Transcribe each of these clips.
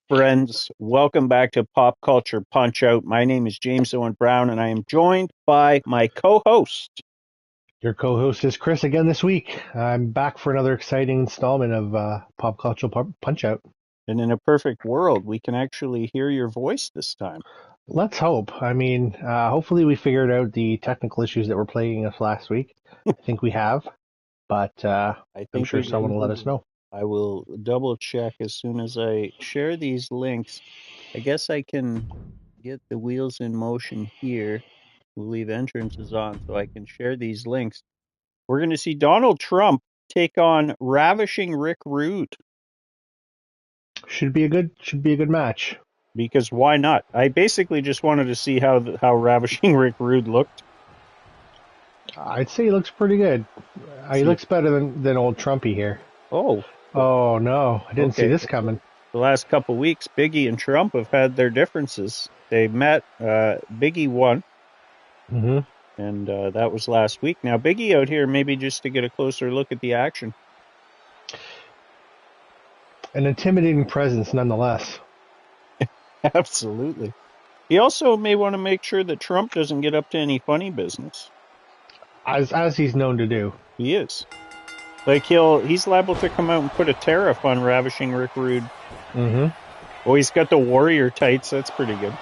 Friends, welcome back to Pop Culture Punch Out. My name is James Owen Brown, and I am joined by my co-host. Your co-host is Chris again this week. I'm back for another exciting installment of Pop Culture Punch Out. And in a perfect world, we can actually hear your voice this time. Let's hope. I mean, hopefully we figured out the technical issues that were plaguing us last week. I think we have, but I'm sure someone will let us know. I will double check as soon as I share these links. I guess I can get the wheels in motion here. We'll leave entrances on so I can share these links. We're going to see Donald Trump take on Ravishing Rick Rude. Should be a good match. Because why not? I basically just wanted to see how Ravishing Rick Rude looked. I'd say he looks pretty good. He looks better than old Trumpy here. Oh no, I didn't see this coming. The last couple weeks, Biggie and Trump have had their differences. They met. Biggie won, and that was last week. Now Biggie out here, maybe just to get a closer look at the action. An intimidating presence, nonetheless. Absolutely. He also may want to make sure that Trump doesn't get up to any funny business. As he's known to do. He is. Like he's liable to come out and put a tariff on Ravishing Rick Rude. Oh, he's got the warrior tights. That's pretty good.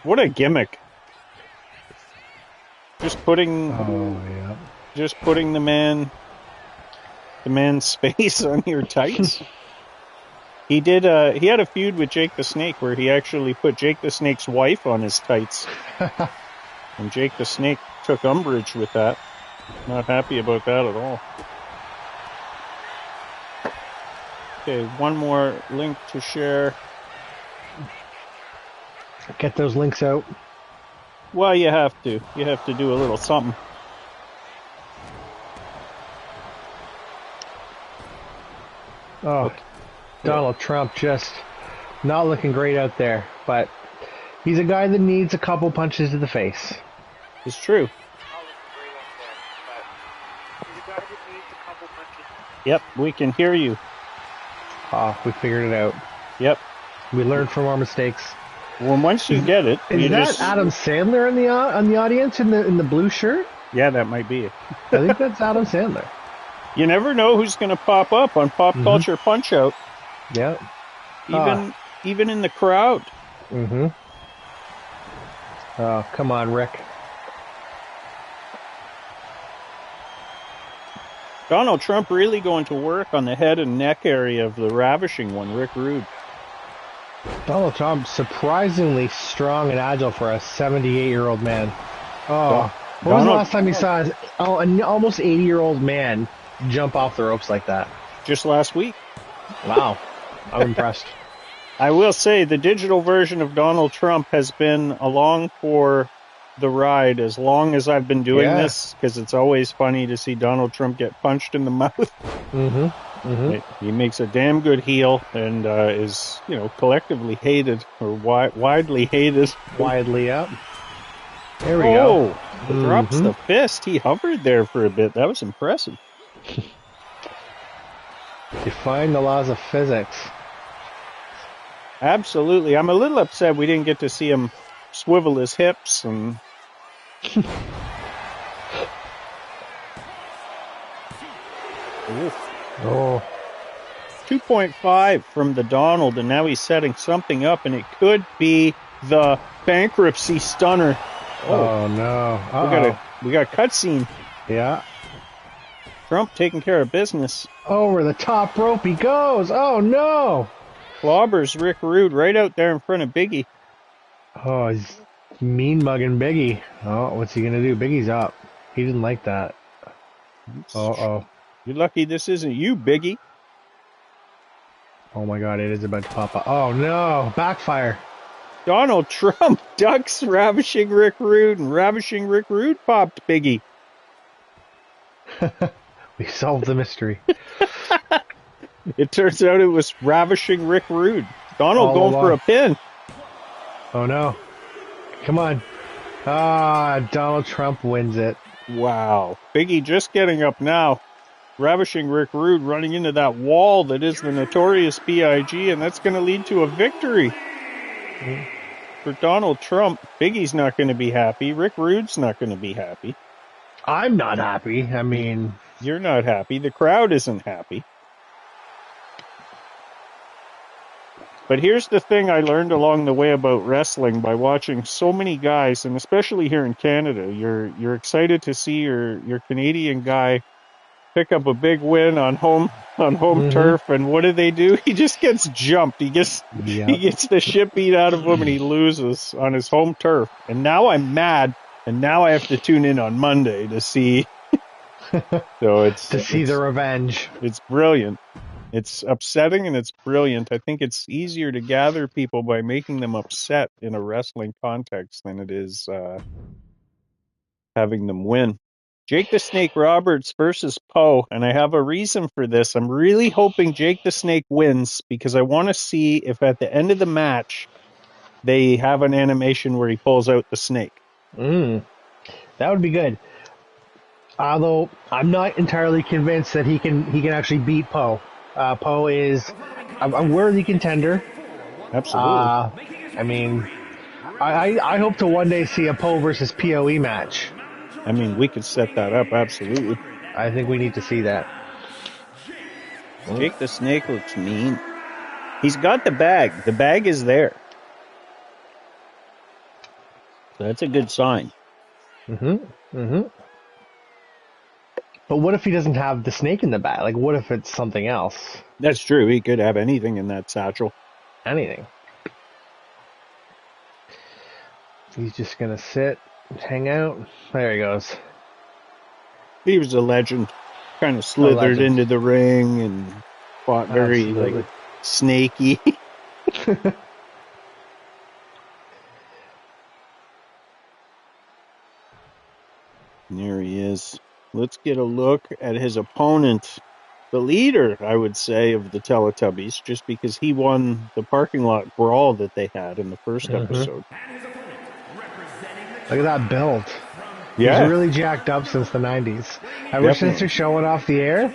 What a gimmick! Just putting the man's space on your tights. He did. He had a feud with Jake the Snake where he actually put Jake the Snake's wife on his tights, and Jake the Snake took umbrage with that. Not happy about that at all. Okay, one more link to share. Get those links out. Well, you have to. You have to do a little something. Oh, okay. Donald Trump just not looking great out there, but he's a guy that needs a couple punches to the face. It's true. Yep, we can hear you. We figured it out. Yep. We learned from our mistakes. Well, once you get it, is that Adam Sandler in the audience in the blue shirt? Yeah, that might be it. I think that's Adam Sandler. You never know who's going to pop up on Pop Culture Punch Out. Yeah. Even in the crowd. Oh, come on, Rick. Donald Trump really going to work on the head and neck area of the ravishing one, Rick Rude. Donald Trump, surprisingly strong and agile for a 78-year-old man. Oh, when was the last time you saw an almost 80-year-old man jump off the ropes like that? Just last week. Wow. I'm impressed. I will say the digital version of Donald Trump has been along for the ride as long as I've been doing this, because it's always funny to see Donald Trump get punched in the mouth. He makes a damn good heel and is, collectively hated or widely hated. Widely up. There we go. Drops the fist. He hovered there for a bit. That was impressive. Defying the laws of physics. Absolutely. I'm a little upset we didn't get to see him swivel his hips and... Oh. 2.5 from the Donald, and now he's setting something up, and it could be the bankruptcy stunner. Oh no. We got a cutscene. Yeah. Trump taking care of business. Over the top rope he goes. Oh no. Clobbers Rick Rude right out there in front of Biggie. Oh, he's mean mugging Biggie. Oh, what's he gonna do? Biggie's up. He didn't like that. Uh-oh. You're lucky this isn't you, Biggie. Oh my god, it is about to pop up. Oh no, backfire. Donald Trump ducks Ravishing Rick Rude, and Ravishing Rick Rude popped Biggie. We solved the mystery. It turns out it was Ravishing Rick Rude. Donald all going along. for a pin. Oh no. Come on. Ah, Donald Trump wins it. Wow. Biggie just getting up now. ravishing Rick Rude running into that wall that is the notorious B.I.G., and that's going to lead to a victory for Donald Trump. Biggie's not going to be happy. Rick Rude's not going to be happy. I'm not happy. I mean... You're not happy. The crowd isn't happy. But here's the thing I learned along the way about wrestling by watching so many guys, and especially here in Canada. You're excited to see your Canadian guy pick up a big win on home turf, and what do? He just gets jumped. He gets the shit beat out of him, and he loses on his home turf. And now I'm mad, and now I have to tune in on Monday to see. So it's the revenge. It's brilliant. It's upsetting and it's brilliant. I think it's easier to gather people by making them upset in a wrestling context than it is having them win. Jake the Snake Roberts versus Poe, and I have a reason for this. I'm really hoping Jake the Snake wins because I want to see if at the end of the match they have an animation where he pulls out the snake. That would be good. Although I'm not entirely convinced that he can actually beat Poe. Poe is a worthy contender. Absolutely. I mean, I hope to one day see a Poe versus PoE match. I mean, we could set that up, absolutely. I think we need to see that. Jake the Snake looks mean. He's got the bag. The bag is there. So that's a good sign. But what if he doesn't have the snake in the bag? Like, what if it's something else? That's true. He could have anything in that satchel. Anything. He's just going to sit, hang out. There he goes. He was a legend. Kind of slithered into the ring and fought very like snaky. There he is. Let's get a look at his opponent, the leader, I would say, of the Teletubbies, just because he won the parking lot brawl that they had in the first episode. Look at that build. Yeah. He's really jacked up since the 90s. I wish since they're showing off the air,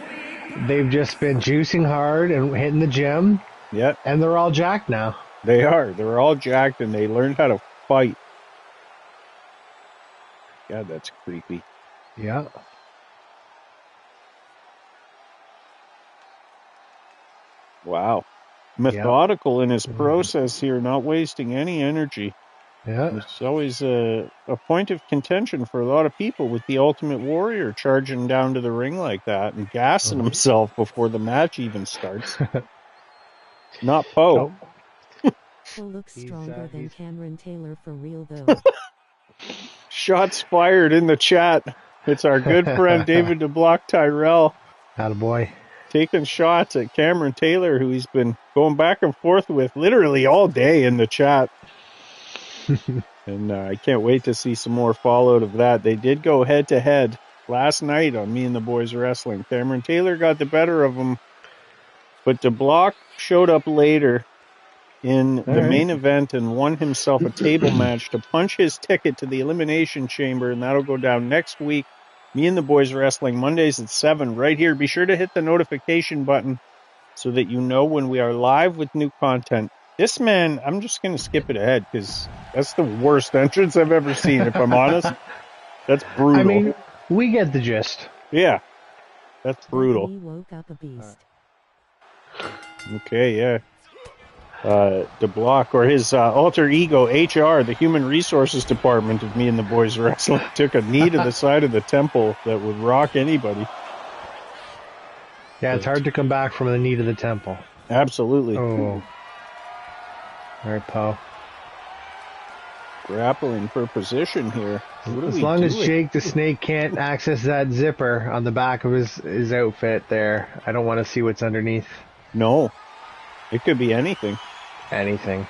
they've just been juicing hard and hitting the gym. Yeah. And they're all jacked now. They are. They're all jacked, and they learned how to fight. God, that's creepy. Yeah. Wow. Methodical in his process here, not wasting any energy. Yeah. It's always a point of contention for a lot of people with the Ultimate Warrior charging down to the ring like that and gassing himself before the match even starts. Not Poe. Poe looks stronger than Cameron Taylor for real, though. Shots fired in the chat. It's our good friend David DeBlock Tyrell. Attaboy. Taking shots at Cameron Taylor, who he's been going back and forth with literally all day in the chat. And I can't wait to see some more fallout of that. They did go head-to-head last night on Me and the Boys Wrestling. Cameron Taylor got the better of him, but DeBlock showed up later in the main event and won himself a table match to punch his ticket to the Elimination Chamber, and that'll go down next week. Me and the Boys Wrestling, Mondays at 7, right here. Be sure to hit the notification button so that you know when we are live with new content. This man, I'm just going to skip it ahead because that's the worst entrance I've ever seen, if I'm honest. That's brutal. I mean, we get the gist. Yeah, that's brutal. He woke up a beast. Okay, yeah. DeBlock, or his alter ego, HR, the Human Resources Department of Me and the Boys Wrestling, took a knee to the side of the temple that would rock anybody. Yeah, it's hard to come back from the knee to the temple. Absolutely. Oh. All right, Poe. Grappling for position here. As long as Jake the Snake can't access that zipper on the back of his outfit there, I don't want to see what's underneath. No. It could be anything. Anything.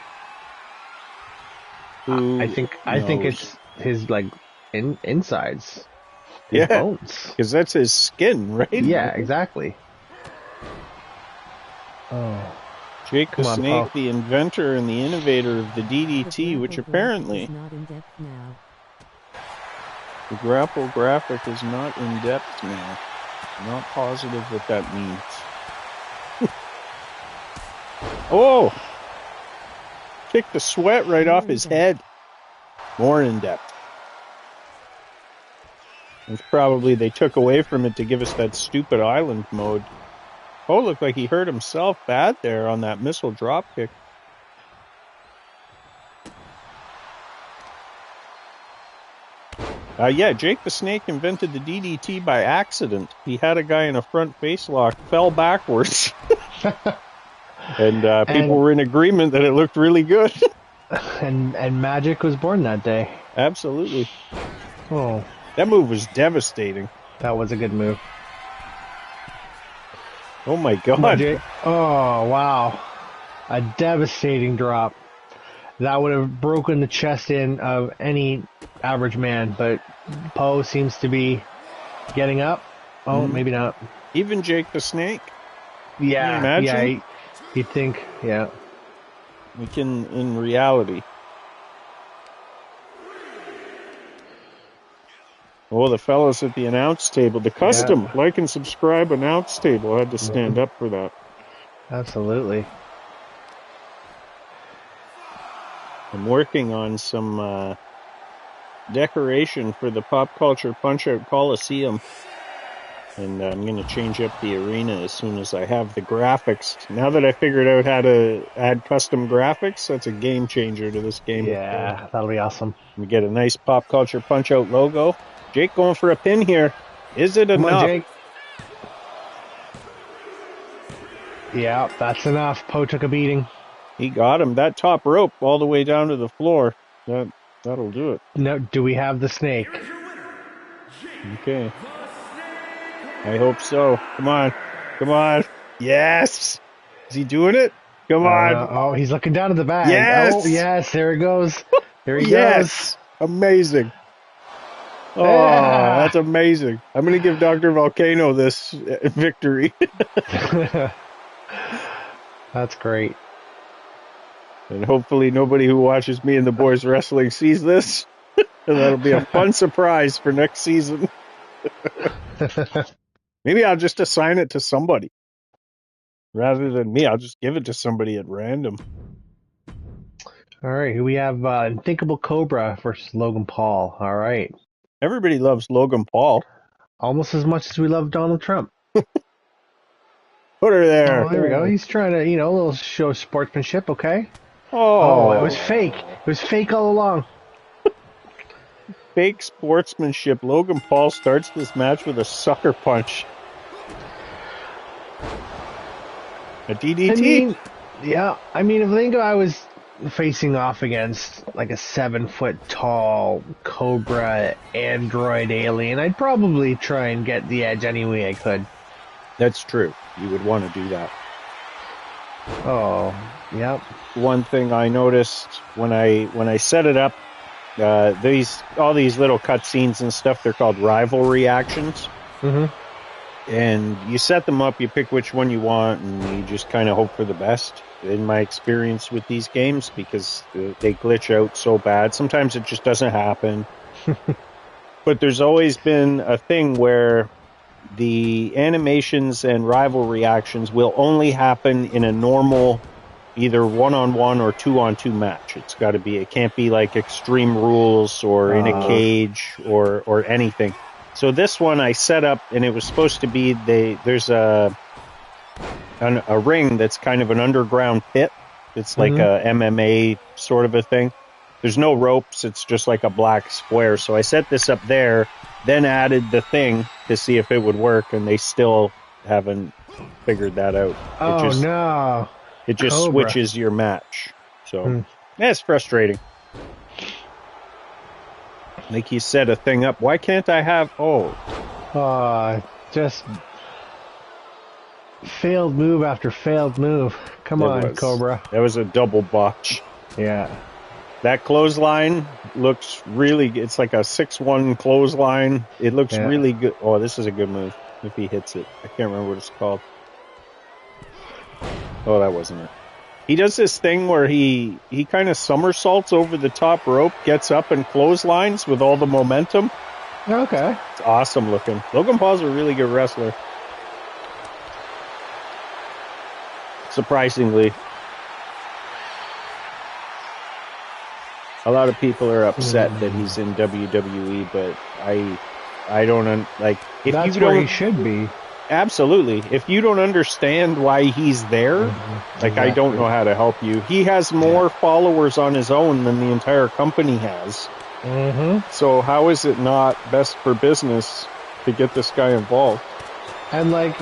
I think it's his like insides. His bones. Because that's his skin, right? Yeah, exactly. Oh. Jake the Snake, the inventor and the innovator of the DDT, which apparently the grapple graphic is not in depth now. Not positive what that means. Oh! Kicked the sweat right off his head. More in depth. It's probably they took away from it to give us that stupid island mode. Oh, looked like he hurt himself bad there on that missile drop kick. Yeah, Jake the Snake invented the DDT by accident. He had a guy in a front face lock, fell backwards. and people were in agreement that it looked really good. and Magic was born that day. Absolutely. Oh. That move was devastating. That was a good move. Oh my god. Magic. Oh, wow. A devastating drop. That would have broken the chest in of any average man, but Poe seems to be getting up. Oh, maybe not. Even Jake the Snake? Yeah, Can you imagine? yeah, you'd think, yeah. We can, in reality. Oh, the fellas at the announce table. The custom like and subscribe announce table. I had to stand up for that. Absolutely. I'm working on some decoration for the Pop Culture Punch-Out Coliseum. And I'm going to change up the arena as soon as I have the graphics. Now that I figured out how to add custom graphics, that's a game changer to this game. Yeah, that'll be awesome. We get a nice Pop Culture Punch-Out logo. Jake going for a pin here. Is it enough? Come on, Jake. Yeah, that's enough. Poe took a beating. He got him. That top rope all the way down to the floor. That'll do it. No, do we have the snake? Okay. I hope so. Come on. Come on. Yes! Is he doing it? Come on. Oh, he's looking down at the bag. Yes! Oh, yes, there he goes. There he yes! goes. Amazing. Oh, yeah. That's amazing. I'm going to give Dr. Volcano this victory. That's great. And hopefully nobody who watches me and the boys wrestling sees this. And that'll be a fun surprise for next season. Maybe I'll just assign it to somebody. Rather than me, I'll just give it to somebody at random. All right, we have Unthinkable Cobra versus Logan Paul. All right. Everybody loves Logan Paul. Almost as much as we love Donald Trump. Put her there. Oh, there we go. He's trying to, a little show sportsmanship, okay? Oh, it was fake. It was fake all along. Fake sportsmanship. Logan Paul starts this match with a sucker punch. A DDT? I mean, if I think I was facing off against like a 7-foot tall Cobra android alien, I'd probably try and get the edge any way I could. That's true. You would want to do that. Oh, yep. One thing I noticed when I set it up, all these little cutscenes and stuff, they're called rivalry actions. Mm-hmm. And you set them up, you pick which one you want, and you just kind of hope for the best. In my experience with these games, because they glitch out so bad. Sometimes it just doesn't happen. But there's always been a thing where the animations and rivalry actions will only happen in a normal, either 1-on-1 or 2-on-2 match. It can't be like Extreme Rules or in a cage or anything. So this one I set up, and it was supposed to be there's a ring that's kind of an underground pit. It's like a MMA sort of a thing. There's no ropes. It's just like a black square. So I set this up there, then added the thing to see if it would work, and they still haven't figured that out. No. It just Cobra. switches your match. So it's frustrating. Like you set a thing up. Why can't I have... just failed move after failed move. Come on, Cobra. That was a double botch. Yeah. That clothesline looks really... It's like a 6-1 clothesline. It looks really good. Oh, this is a good move if he hits it. I can't remember what it's called. Oh, that wasn't it. He does this thing where he kind of somersaults over the top rope, gets up and clotheslines with all the momentum. Okay. It's awesome looking. Logan Paul's a really good wrestler. Surprisingly. A lot of people are upset that he's in WWE, but I don't like. If That's you don't, where he should be. Absolutely. If you don't understand why he's there, Exactly. I don't know how to help you. He has more followers on his own than the entire company has. So how is it not best for business to get this guy involved? And like,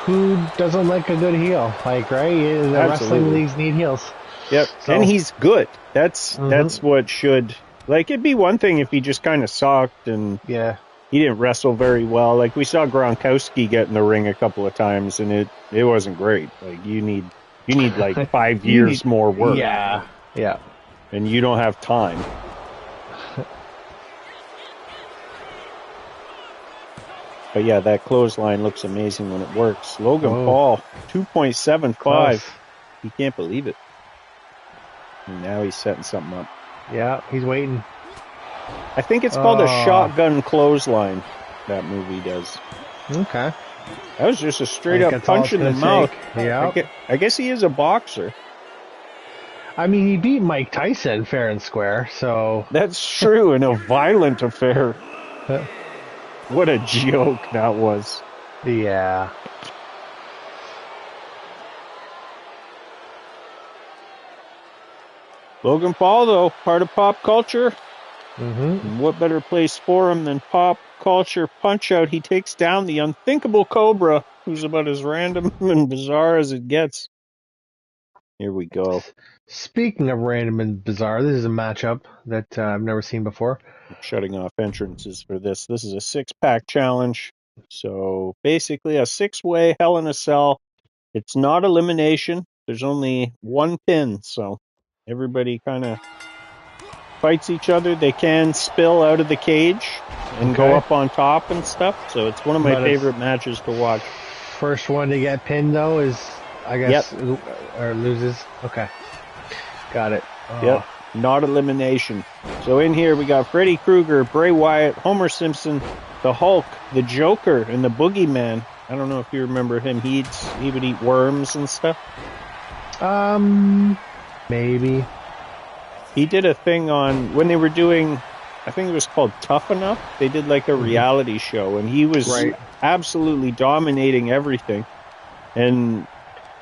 who doesn't like a good heel? Like, right? The wrestling leagues need heels. Yep. So, and he's good. That's what should, like, it'd be one thing if he just kind of sucked and he didn't wrestle very well. Like, we saw Gronkowski get in the ring a couple of times and it wasn't great. Like, you need like 5 years more work. Yeah. Yeah. And you don't have time. But yeah, that clothesline looks amazing when it works. Logan Paul, 2.75. He can't believe it. And now he's setting something up. Yeah, he's waiting. I think it's called a shotgun clothesline, that movie does. Okay. That was just a straight up punch in the mouth. Yeah. I guess he is a boxer. I mean, he beat Mike Tyson fair and square, so... That's true, in a violent affair. What a joke that was. Yeah. Logan Paul, though, part of pop culture. What better place for him than Pop Culture Punch-Out? He takes down the unthinkable Cobra, who's about as random and bizarre as it gets. Here we go. Speaking of random and bizarre, this is a matchup that I've never seen before. I'm shutting off entrances for this. This is a 6-pack challenge. So basically a 6-way Hell in a Cell. It's not elimination. There's only one pin, so everybody kind of fights each other. They can spill out of the cage and go up on top and stuff. So it's one of my favorite matches to watch. First one to get pinned, though, is, I guess, or loses. Okay. Got it. Yep. Not elimination. So in here we got Freddy Krueger, Bray Wyatt, Homer Simpson, the Hulk, the Joker, and the Boogeyman. I don't know if you remember him. He would eat worms and stuff. Maybe. He did a thing on when they were doing, I think it was called Tough Enough. They did like a reality show, and he was absolutely dominating everything. And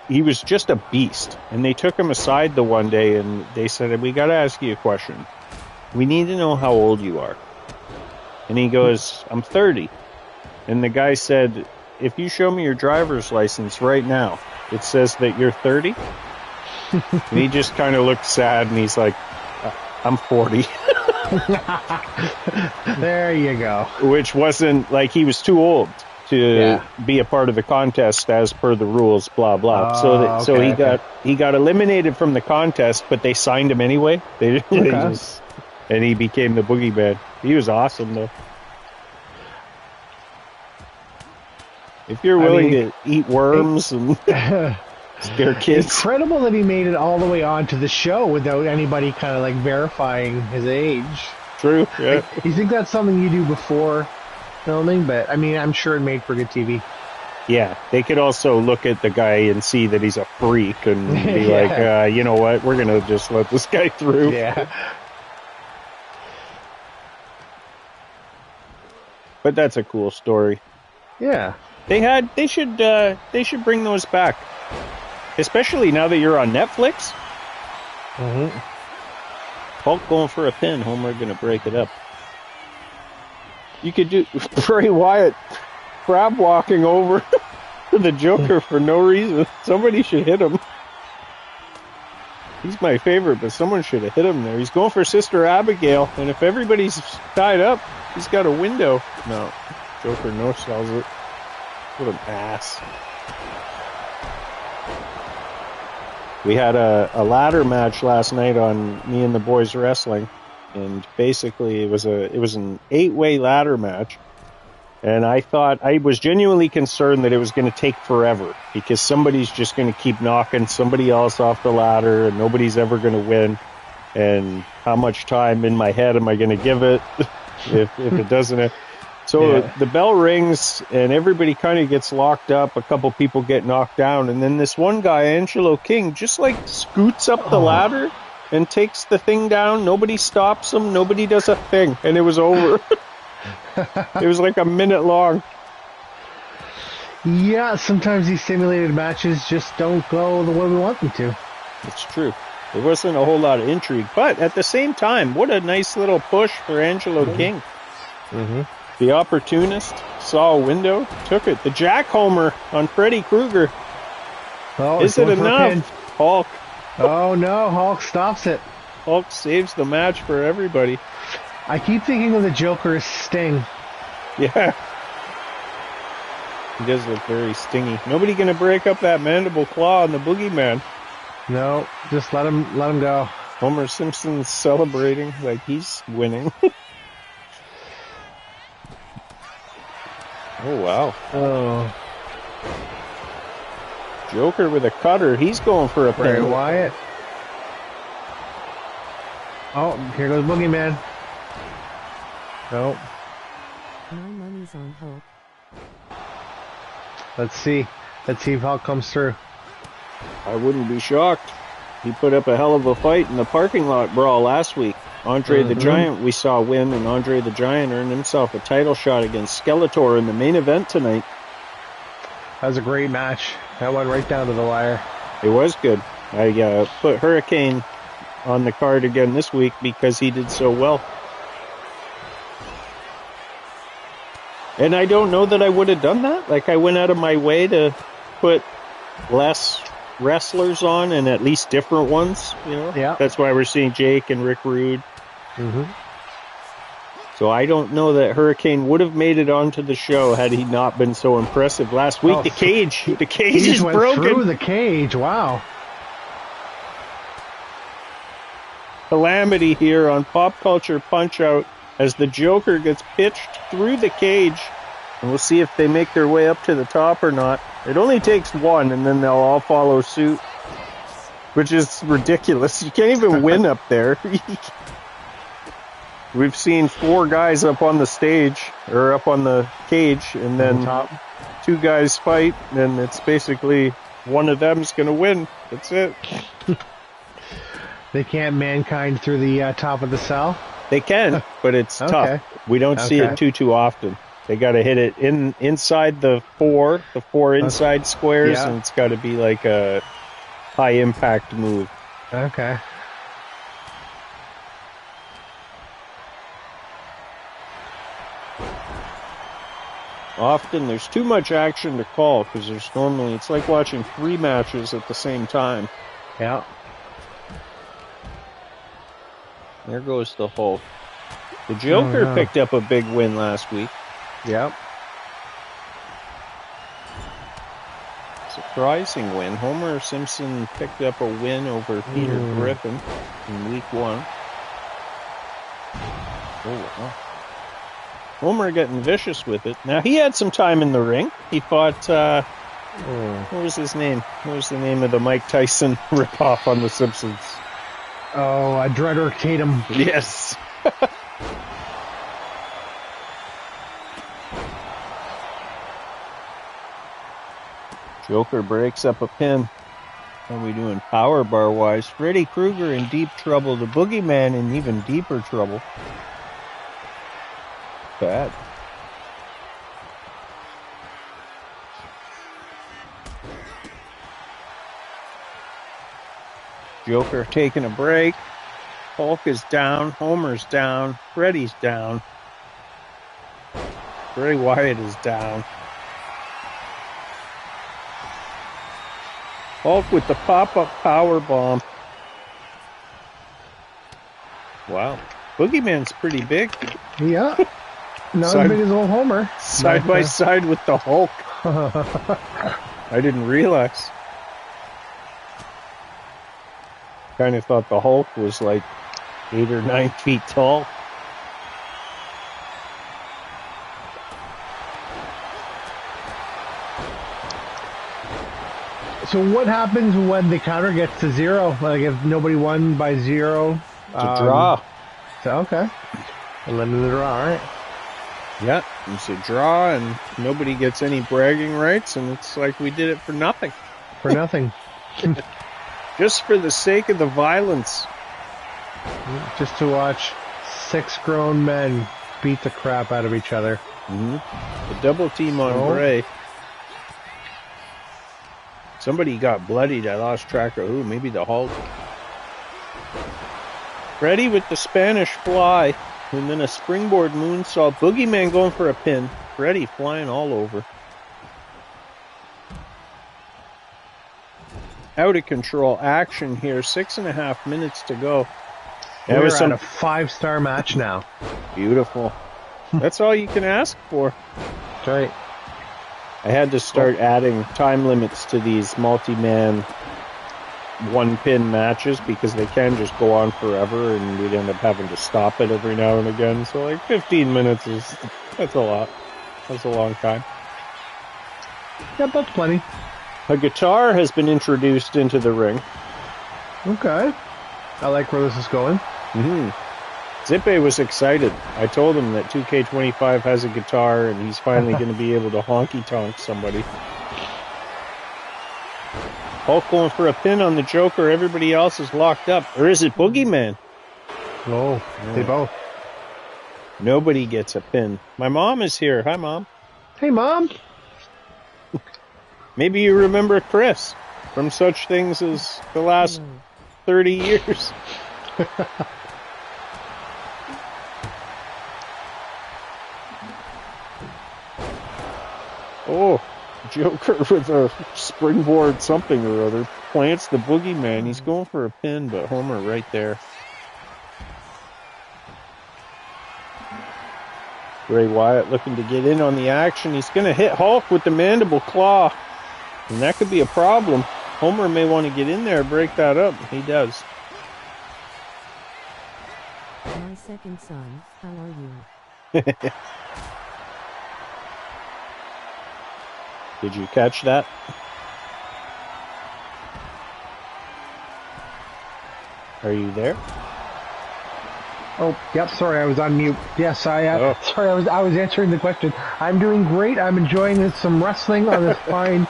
he was just a beast. And they took him aside the one day, and they said, "We got to ask you a question. We need to know how old you are." And he goes, "I'm 30. And the guy said, "If you show me your driver's license right now, it says that you're 30. And he just kind of looked sad, and he's like, "I'm 40. There you go. Which wasn't like he was too old to be a part of the contest as per the rules, blah blah. So he got eliminated from the contest, but they signed him anyway. They just, and he became the Boogeyman. He was awesome though. If you're willing to eat worms and scare kids, incredible that he made it all the way onto the show without anybody kind of like verifying his age. True. Yeah. You think that's something you do before filming? But I mean, I'm sure it made for good TV. Yeah, they could also look at the guy and see that he's a freak and be like, you know what, we're going to just let this guy through. Yeah. But that's a cool story. Yeah. They should bring those back. Especially now that you're on Netflix. Hulk going for a pin, Homer going to break it up. You could do Bray Wyatt crab walking over to the Joker for no reason. Somebody should hit him. He's my favorite, but someone should have hit him there. He's going for Sister Abigail, and if everybody's tied up, he's got a window. No, Joker no-sells it. What an ass. We had a ladder match last night on Me and the Boys Wrestling, and basically it was an 8-way ladder match. And I was genuinely concerned that it was going to take forever because somebody's just going to keep knocking somebody else off the ladder and nobody's ever going to win. And how much time in my head am I going to give it if it doesn't? So the bell rings, and everybody kind of gets locked up. A couple people get knocked down, and then this one guy, Angelo King, just like scoots up the ladder and takes the thing down. Nobody stops him. Nobody does a thing, and it was over. It was like a minute long. Yeah, sometimes these simulated matches just don't go the way we want them to. It's true. There wasn't a whole lot of intrigue, but at the same time, what a nice little push for Angelo King. Mm-hmm. The opportunist saw a window, took it. The Jack Homer on Freddy Krueger. Oh, is it enough? Hulk. Oh no, Hulk stops it. Hulk saves the match for everybody. I keep thinking of the Joker's Sting. Yeah. He does look very stingy. Nobody gonna break up that mandible claw on the boogeyman. No, just let him go. Homer Simpson's celebrating like he's winning. Oh, wow. Oh. Joker with a cutter. He's going for a Bray pin. Wyatt. Oh, here goes Boogeyman. Nope. My money's on Hulk. Let's see. Let's see if Hulk comes through. I wouldn't be shocked. He put up a hell of a fight in the parking lot brawl last week. Andre the Giant we saw win, and Andre the Giant earned himself a title shot against Skeletor in the main event tonight. That was a great match. That went right down to the wire. It was good. I put Hurricane on the card again this week because he did so well. And I don't know that I would have done that. Like, I went out of my way to put less wrestlers on, and at least different ones, you know? Yeah. That's why we're seeing Jake and Rick Rude. Mm-hmm. So I don't know that Hurricane would have made it onto the show had he not been so impressive last week. The cage he is went broken. Through the cage, wow. Calamity here on Pop Culture Punch-Out as the Joker gets pitched through the cage. And we'll see if they make their way up to the top or not. It only takes one, and then they'll all follow suit, which is ridiculous. You can't even win up there. We've seen 4 guys up on the stage, or up on the cage, and then 2 guys fight, and it's basically one of them's going to win. That's it. They can't mankind through the top of the cell? They can, but it's tough. We don't see it too often. They got to hit it inside the four inside squares, and it's got to be like a high impact move. Okay. Often there's too much action to call because it's like watching 3 matches at the same time. Yeah. There goes the Hulk. The Joker picked up a big win last week. Yep. Surprising win. Homer Simpson picked up a win over Peter Griffin in week 1. Oh, wow. Homer getting vicious with it. Now, he had some time in the ring. He fought, what was his name? What was the name of the Mike Tyson ripoff on The Simpsons? Oh, Dredrick Tatum. Yes. Joker breaks up a pin. How are we doing power bar wise? Freddy Krueger in deep trouble. The Boogeyman in even deeper trouble. Bad. Joker taking a break. Hulk is down. Homer's down. Freddy's down. Bray Wyatt is down. Hulk with the pop-up power bomb. Wow. Boogeyman's pretty big. Yeah. Not as big as old Homer. Side by side with the Hulk. I didn't realize. Kind of thought the Hulk was like 8 or 9 feet tall. So what happens when the counter gets to 0? Like if nobody won by 0? It's a draw. So, okay. Eliminated draw, alright. Yeah, It's a draw, and nobody gets any bragging rights, and it's like we did it for nothing. For nothing. Just for the sake of the violence. Just to watch 6 grown men beat the crap out of each other. Mm-hmm. The double team on Bray. Somebody got bloodied. I lost track of who. Maybe the Hulk. Ready with the Spanish fly. And then a springboard moonsault. Boogeyman going for a pin. Freddy flying all over. Out of control action here. 6.5 minutes to go. We're at a 5-star match now. Beautiful. That's all you can ask for. That's right. I had to start adding time limits to these multi-man one-pin matches because they can just go on forever and we'd end up having to stop it every now and again. So like 15 minutes that's a lot. That's a long time. Yeah, that's plenty. A guitar has been introduced into the ring. Okay. I like where this is going. Mm-hmm. Zippe was excited. I told him that 2K25 has a guitar and he's finally going to be able to honky-tonk somebody. Hulk going for a pin on the Joker. Everybody else is locked up. Or is it Boogeyman? Oh, they both. Nobody gets a pin. My mom is here. Hi, Mom. Hey, Mom. Maybe you remember Chris from such things as the last 30 years. Oh, Joker with a springboard something or other. Plants the Boogeyman. He's going for a pin, but Homer right there. Bray Wyatt looking to get in on the action. He's going to hit Hulk with the mandible claw. And that could be a problem. Homer may want to get in there, break that up. He does. My second son, how are you? Did you catch that? Are you there? Oh, yep, sorry, I was on mute. Yes, sorry, I was answering the question. I'm doing great. I'm enjoying some wrestling on this fine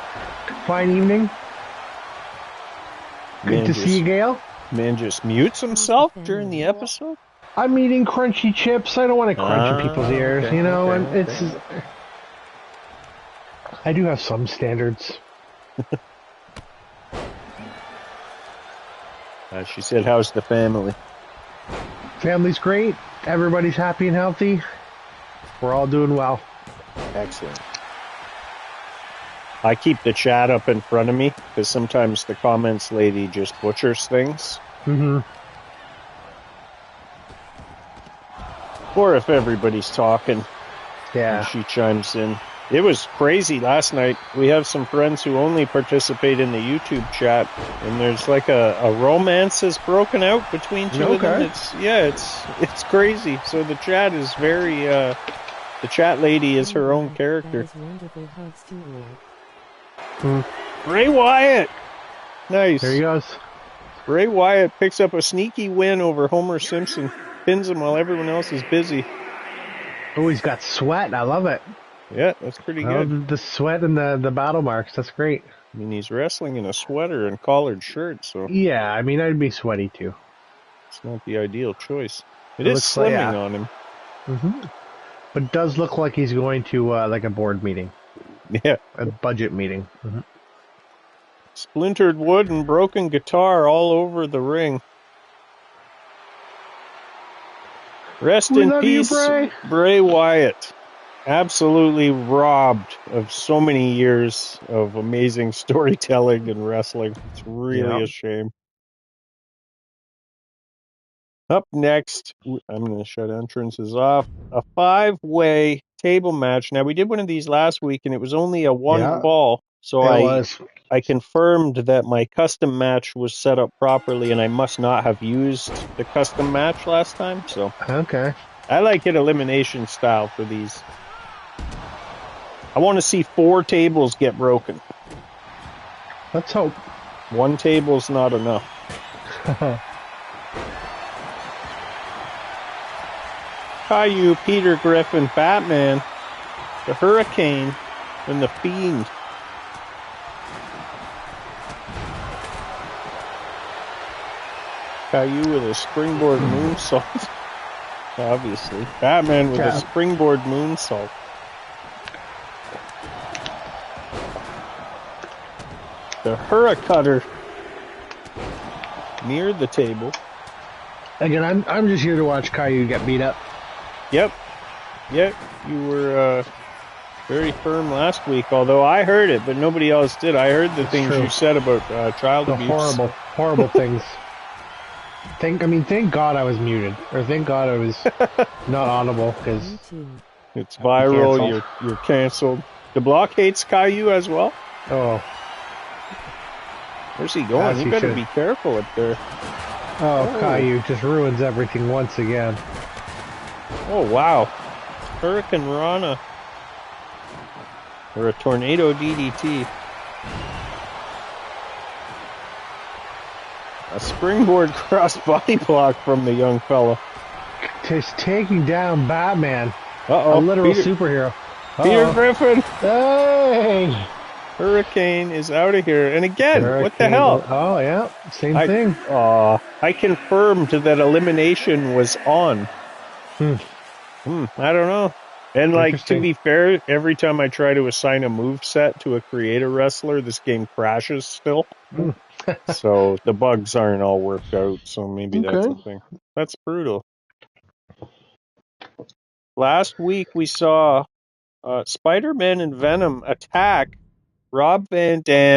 evening. Good to see you, Gail. Man just mutes himself during the episode? I'm eating crunchy chips. I don't want to crunch in people's ears, okay, you know, okay, and it's... I do have some standards. She said, how's the family? Family's great. Everybody's happy and healthy. We're all doing well. Excellent. I keep the chat up in front of me because sometimes the comments lady just butchers things. Mm-hmm. Or if everybody's talking, yeah, and she chimes in. It was crazy last night. We have some friends who only participate in the YouTube chat, and there's like a romance has broken out between two of them. It's crazy. So the chat is very the chat lady is her own character. Bray Wyatt, nice. There he goes. Bray Wyatt picks up a sneaky win over Homer Simpson, pins him while everyone else is busy. Oh, he's got sweat. I love it. Yeah, that's pretty good. The sweat and the battle marks. That's great. I mean, he's wrestling in a sweater and collared shirt, so... Yeah, I mean, I'd be sweaty, too. It's not the ideal choice. It is slimming on him. Mm-hmm. But it does look like he's going to, like a board meeting. Yeah. A budget meeting. Mm-hmm. Splintered wood and broken guitar all over the ring. Rest in peace, Bray Wyatt. Absolutely robbed of so many years of amazing storytelling and wrestling. It's really a shame. Up next, I'm going to shut entrances off. A 5-way table match. Now, we did one of these last week, and it was only a one fall. So I confirmed that my custom match was set up properly, and I must not have used the custom match last time. So okay, I like it elimination style for these. I want to see 4 tables get broken. Let's hope. 1 table's not enough. Caillou, Peter Griffin, Batman. The Hurricane and the Fiend. Caillou with a springboard moonsault. Obviously. Batman with a springboard moonsault. The Hurricutter near the table. Again, I'm just here to watch Caillou get beat up. Yep. You were very firm last week, although I heard it, but nobody else did. I heard the things you said about child abuse. Horrible things. Thank God I was muted, or thank God I was not audible, because it's viral. You're canceled. The block hates Caillou as well. Oh, where's he going? You better be careful up there. Oh, Caillou just ruins everything once again. Oh wow, Hurricane Rana or a tornado DDT. A springboard cross-body block from the young fella. Just taking down Batman. Uh-oh. A literal superhero. Peter Griffin. Hey! Hurricane is out of here. And again, what the hell? Oh, yeah. Same thing. I confirmed that elimination was on. I don't know. And, like, to be fair, every time I try to assign a move set to a creator wrestler, this game crashes still. So the bugs aren't all worked out, so maybe that's the thing. That's brutal. Last week we saw Spider-Man and Venom attack Rob Van Dam